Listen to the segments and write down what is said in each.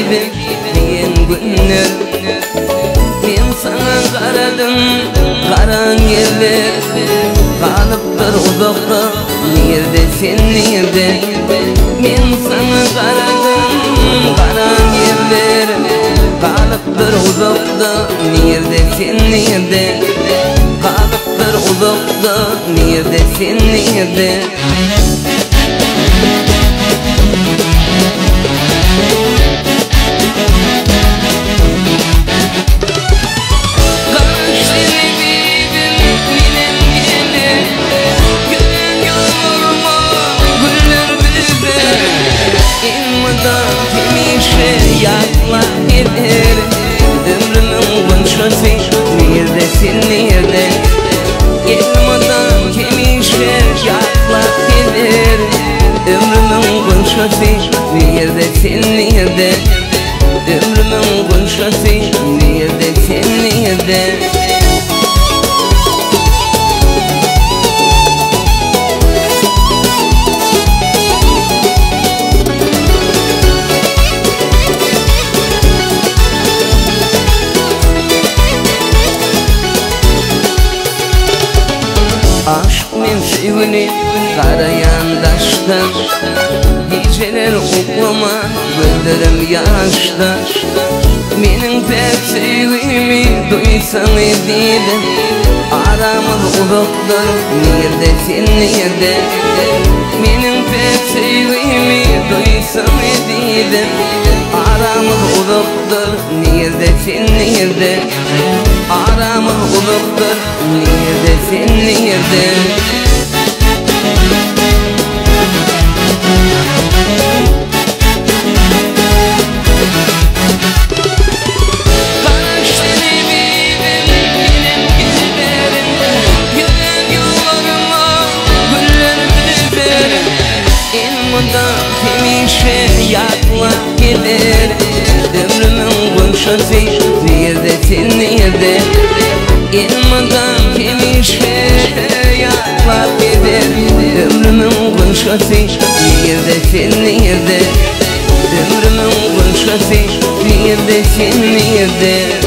giydim diyen günler. Men sana qaradım qaran yerler, qalıptır uzakta nerede sen nerede. Men sana qaradım qaran yerler, qalıptır uzakta nerede sen nerede. Qalıptır uzakta nerede sen nerede. Yakla gider ömrümün bunşası nerede sen nerede. Elmadan kemişe yakla gider ömrümün bunşası nerede sen nerede. Ömrümün bunşası nerede sen nerede. Aşk men sevini karayan daştan, geceler uklama gözlerim yaşta. Menin pek sevimi duysan ediydim, aramız uzakta nerede sen nerede. Menin pek sevimi duysan ediydim, aramız uzakta nerede sen nerede. Aramız uzakta nerede sen nerede. Kemişe yakla gider ömrümün bunşası nerede sen nerede. Elmadan kemişe yakla gider ömrümün bunşası nerede sen nerede. Ömrümün bunşası nerede sen nerede.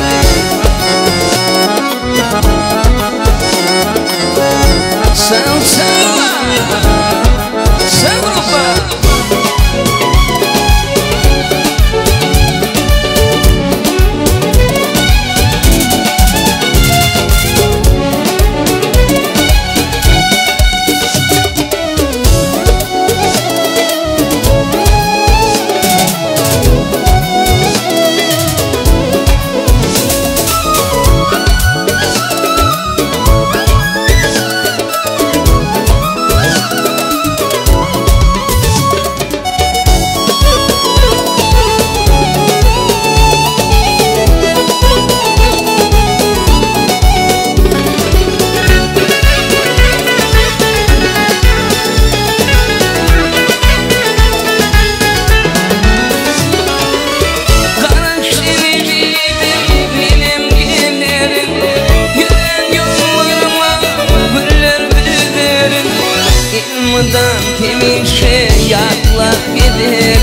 Elmadan kemişe yakla gider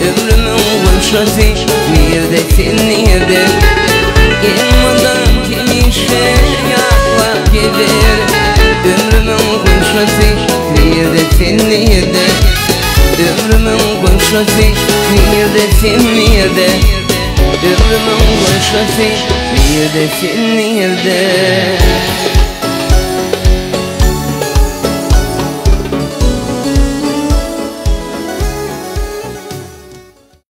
ömrümün bunşası nerede sen nerede. Elmadan kemişe yakla gider ömrümün bunşası nerede sen nerede. Ömrümün bunşası nerede sen nerede. Ömrümün bunşası nerede sen nerede.